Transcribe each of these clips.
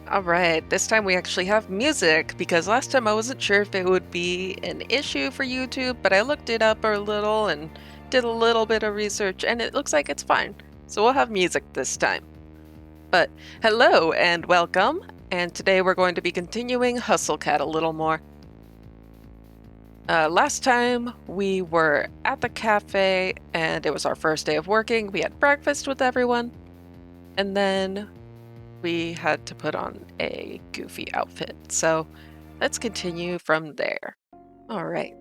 Alright, this time we actually have music, because last time I wasn't sure if it would be an issue for YouTube, but I looked it up a little and did a little bit of research, and it looks like it's fine. So we'll have music this time. But hello and welcome, and today we're going to be continuing Hustle Cat a little more. Last time we were at the cafe, and it was our first day of working. We had breakfast with everyone, and then we had to put on a goofy outfit, so let's continue from there. All right.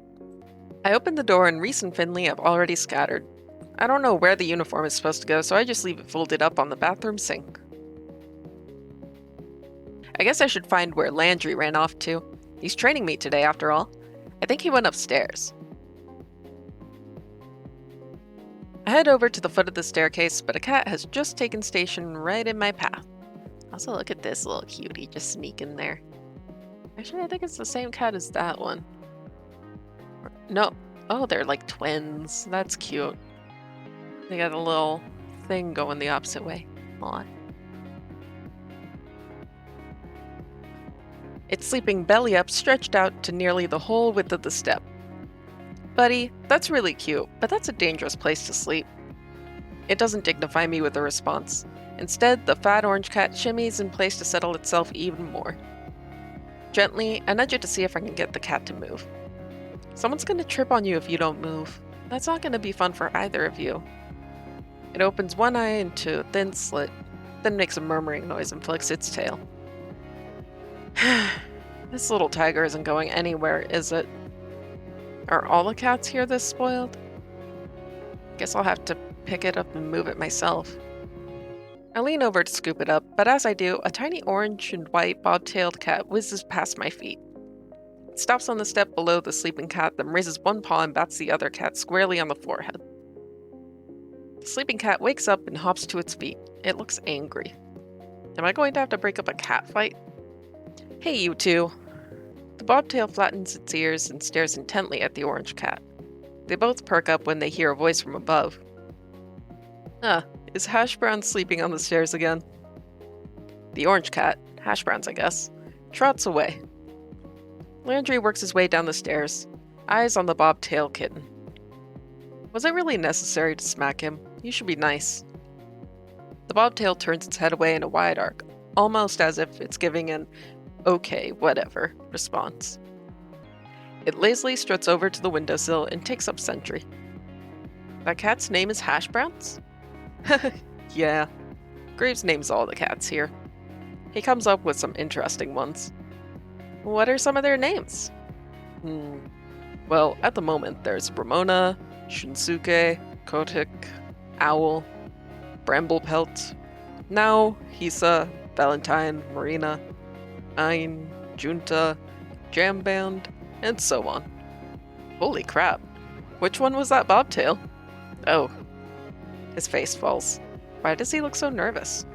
I opened the door and Reese and Finley have already scattered. I don't know where the uniform is supposed to go, so I just leave it folded up on the bathroom sink. I guess I should find where Landry ran off to. He's training me today, after all. I think he went upstairs. I head over to the foot of the staircase, but a cat has just taken station right in my path. Also, look at this little cutie just sneaking there. Actually, I think it's the same cat as that one. No. Oh, they're like twins. That's cute. They got a little thing going the opposite way. Aw. It's sleeping belly up, stretched out to nearly the whole width of the step. Buddy, that's really cute, but that's a dangerous place to sleep. It doesn't dignify me with a response. Instead, the fat orange cat shimmies in place to settle itself even more. Gently, I nudge it to see if I can get the cat to move. Someone's gonna trip on you if you don't move. That's not gonna be fun for either of you. It opens one eye into a thin slit, then makes a murmuring noise and flicks its tail. This little tiger isn't going anywhere, is it? Are all the cats here this spoiled? Guess I'll have to pick it up and move it myself. I lean over to scoop it up, but as I do, a tiny orange and white bob-tailed cat whizzes past my feet. It stops on the step below the sleeping cat, then raises one paw and bats the other cat squarely on the forehead. The sleeping cat wakes up and hops to its feet. It looks angry. Am I going to have to break up a cat fight? Hey, you two. The bobtail flattens its ears and stares intently at the orange cat. They both perk up when they hear a voice from above. Is Hash Brown sleeping on the stairs again? The orange cat, Hash Brown's I guess, trots away. Landry works his way down the stairs, eyes on the bobtail kitten. Was it really necessary to smack him? You should be nice. The bobtail turns its head away in a wide arc, almost as if it's giving an okay, whatever response. It lazily struts over to the windowsill and takes up sentry. That cat's name is Hash Brown's? Yeah. Graves names all the cats here. He comes up with some interesting ones. What are some of their names? Well, at the moment there's Ramona, Shunsuke, Kotik, Owl, Bramblepelt, Now, Hisa, Valentine, Marina, Ein, Junta, Jam Band, and so on. Holy crap. Which one was that bobtail? Oh. His face falls. Why does he look so nervous?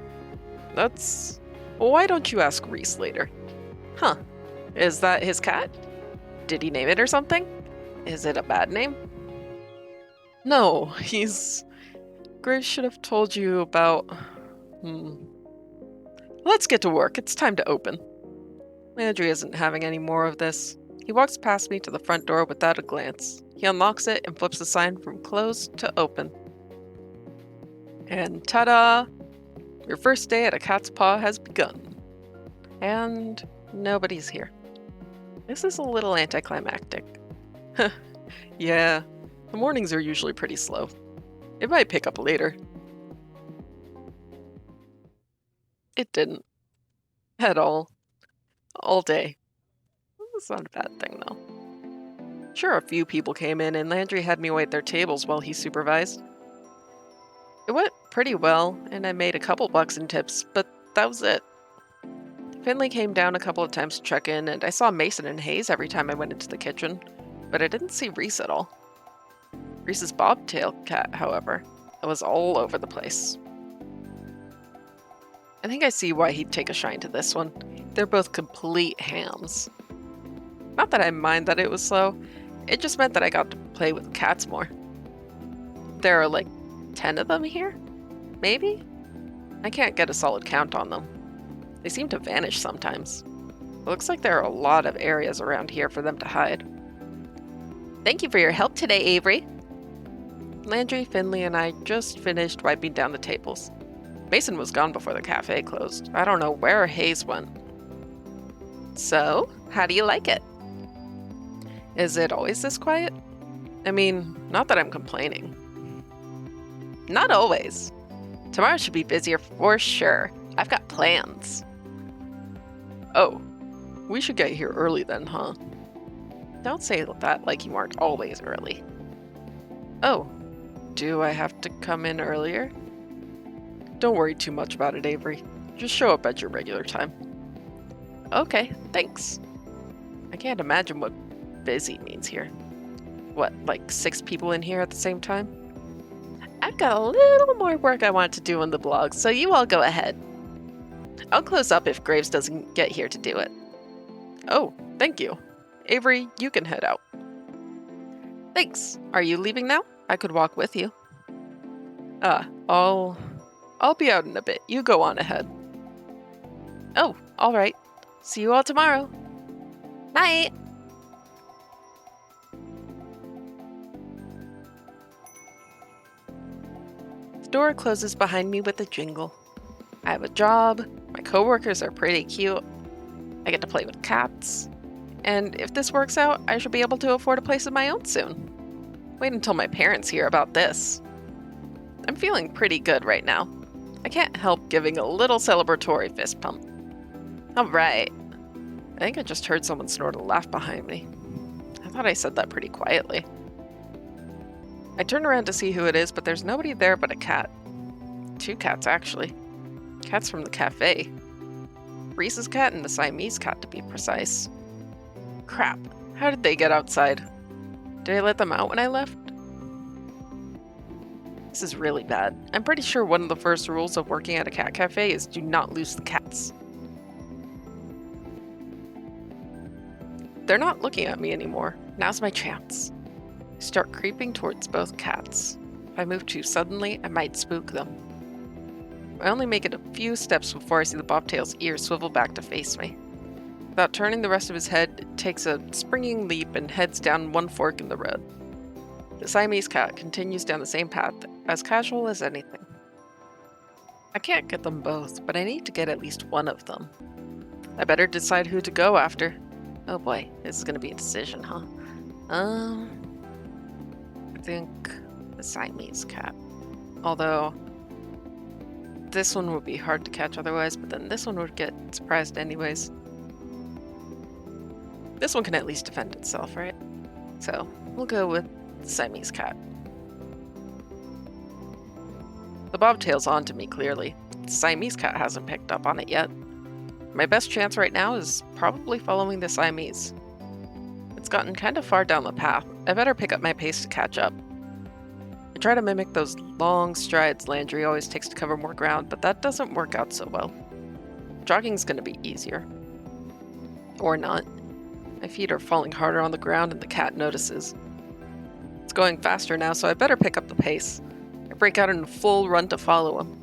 That's... Well, why don't you ask Reese later? Huh. Is that his cat? Did he name it or something? Is it a bad name? No, he's... Grace should have told you about... Let's get to work. It's time to open. Landry isn't having any more of this. He walks past me to the front door without a glance. He unlocks it and flips the sign from closed to open. And ta-da! Your first day at a cat's paw has begun. And nobody's here. This is a little anticlimactic. Yeah, the mornings are usually pretty slow. It might pick up later. It didn't. At all. All day. That's not a bad thing, though. Sure, a few people came in, and Landry had me wait their tables while he supervised. It went pretty well, and I made a couple bucks in tips, but that was it. Finley came down a couple of times to check in, and I saw Mason and Hayes every time I went into the kitchen, but I didn't see Reese at all. Reese's bobtail cat, however, was all over the place. I think I see why he'd take a shine to this one. They're both complete hams. Not that I mind that it was slow, it just meant that I got to play with cats more. There are like 10 of them here? Maybe? I can't get a solid count on them. They seem to vanish sometimes. It looks like there are a lot of areas around here for them to hide. Thank you for your help today, Avery. Landry, Finley, and I just finished wiping down the tables. Mason was gone before the cafe closed. I don't know where Hayes went. So, how do you like it? Is it always this quiet? I mean, not that I'm complaining. Not always. Tomorrow should be busier for sure. I've got plans. Oh, we should get here early then, huh? Don't say that like you aren't always early. Oh, do I have to come in earlier? Don't worry too much about it, Avery. Just show up at your regular time. Okay, thanks. I can't imagine what busy means here. What, like 6 people in here at the same time? I've got a little more work I want to do on the blog, so you all go ahead. I'll close up if Graves doesn't get here to do it. Oh, thank you. Avery, you can head out. Thanks. Are you leaving now? I could walk with you. I'll be out in a bit. You go on ahead. Oh, all right. See you all tomorrow. Night. The door closes behind me with a jingle. I have a job. My coworkers are pretty cute. I get to play with cats. And if this works out, I should be able to afford a place of my own soon. Wait until my parents hear about this. I'm feeling pretty good right now. I can't help giving a little celebratory fist pump. All right. I think I just heard someone snort a laugh behind me. I thought I said that pretty quietly. I turn around to see who it is, but there's nobody there but a cat. 2 cats, actually. Cats from the cafe. Reese's cat and the Siamese cat, to be precise. Crap. How did they get outside? Did I let them out when I left? This is really bad. I'm pretty sure one of the first rules of working at a cat cafe is do not lose the cats. They're not looking at me anymore. Now's my chance. I start creeping towards both cats. If I move too suddenly, I might spook them. I only make it a few steps before I see the bobtail's ears swivel back to face me. Without turning the rest of his head, it takes a springing leap and heads down one fork in the road. The Siamese cat continues down the same path, as casual as anything. I can't get them both, but I need to get at least one of them. I better decide who to go after. Oh boy, this is gonna be a decision, huh? I think the Siamese cat. Although, this one would be hard to catch otherwise, but then this one would get surprised anyways. This one can at least defend itself, right? So, we'll go with the Siamese cat. The bobtail's on to me, clearly. The Siamese cat hasn't picked up on it yet. My best chance right now is probably following the Siamese. It's gotten kind of far down the path. I better pick up my pace to catch up. I try to mimic those long strides Landry always takes to cover more ground, but that doesn't work out so well. Jogging's gonna be easier. Or not. My feet are falling harder on the ground and the cat notices. It's going faster now, so I better pick up the pace. I break out in a full run to follow him.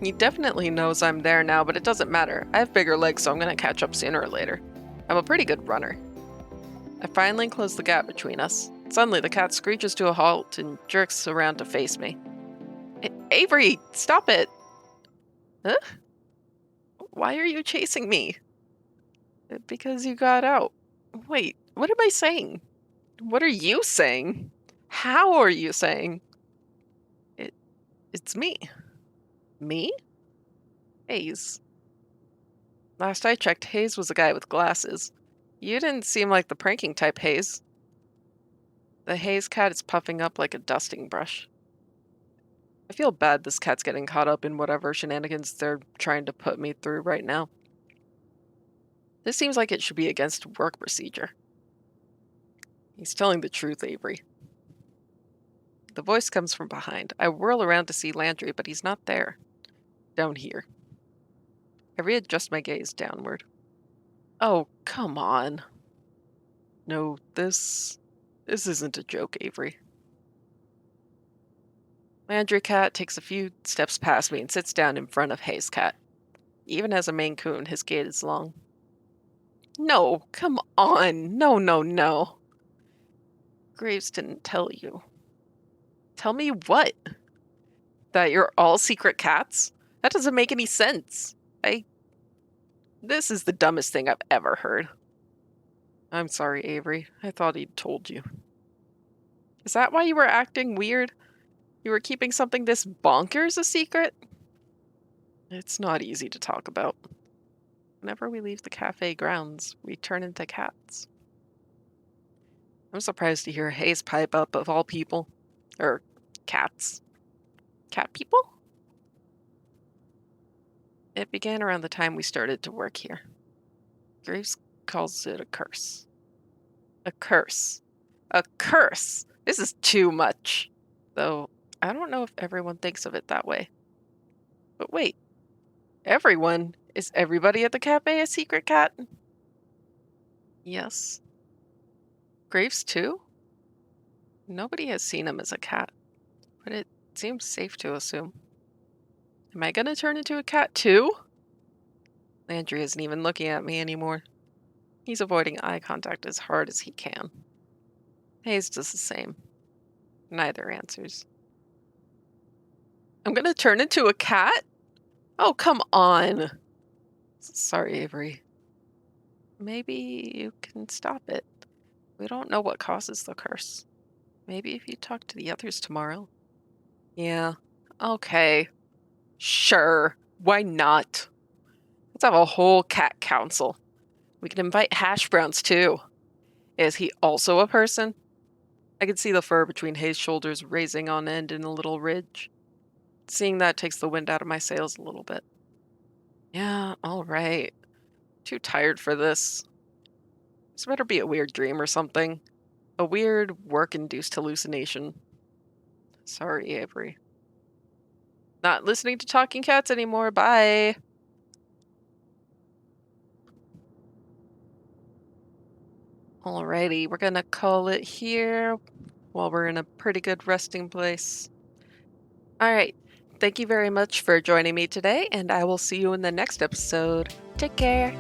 He definitely knows I'm there now, but it doesn't matter. I have bigger legs, so I'm gonna catch up sooner or later. I'm a pretty good runner. I finally close the gap between us. Suddenly, the cat screeches to a halt and jerks around to face me. Avery, stop it! Huh? Why are you chasing me? Because you got out. Wait, what am I saying? What are you saying? How are you saying? It's me. Me? Hayes. Last I checked, Hayes was a guy with glasses. You didn't seem like the pranking type, Hayes. The Hayes cat is puffing up like a dusting brush. I feel bad this cat's getting caught up in whatever shenanigans they're trying to put me through right now. This seems like it should be against work procedure. He's telling the truth, Avery. The voice comes from behind. I whirl around to see Landry, but he's not there. Down here. I readjust my gaze downward. Oh, come on. No, this isn't a joke, Avery. Landry cat takes a few steps past me and sits down in front of Hayes cat. Even as a Maine Coon, his gait is long. No, come on. No, no, no. Graves didn't tell you. Tell me what? That you're all secret cats? That doesn't make any sense. This is the dumbest thing I've ever heard. I'm sorry, Avery. I thought he'd told you. Is that why you were acting weird? You were keeping something this bonkers a secret? It's not easy to talk about. Whenever we leave the cafe grounds, we turn into cats. I'm surprised to hear Hayes pipe up of all people. Or cats. Cat people? It began around the time we started to work here. Graves calls it a curse. A curse. A curse! This is too much. Though, I don't know if everyone thinks of it that way. But wait. Everyone? Is everybody at the cafe a secret cat? Yes. Graves too? Nobody has seen him as a cat, but it seems safe to assume. Am I gonna turn into a cat too? Landry isn't even looking at me anymore. He's avoiding eye contact as hard as he can. Hayes does the same. Neither answers. I'm gonna turn into a cat? Oh, come on. Sorry, Avery. Maybe you can stop it. We don't know what causes the curse. Maybe if you talk to the others tomorrow. Yeah, okay. Sure, why not? Let's have a whole cat council. We can invite Hash Browns too. Is he also a person? I could see the fur between Hayes' shoulders raising on end in a little ridge. Seeing that takes the wind out of my sails a little bit. Yeah, all right. Too tired for this. This better be a weird dream or something. A weird, work-induced hallucination. Sorry, Avery. Not listening to talking cats anymore. Bye. Alrighty, we're gonna call it here while we're in a pretty good resting place. Alright, thank you very much for joining me today, and I will see you in the next episode. Take care.